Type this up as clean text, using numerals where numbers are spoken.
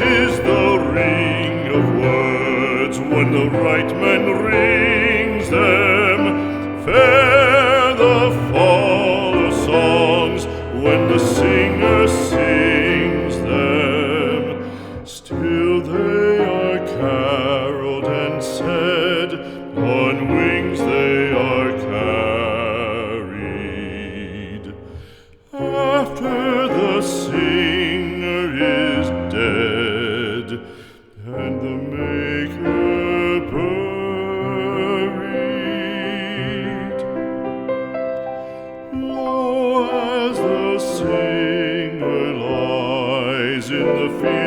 is the ring of words when the right man rings them. Fair the fall of songs when the singer sings them. Still they are caroled and said, on wings they are carried. After the singer is dead and the maker buried, lo, as the singer lies in the field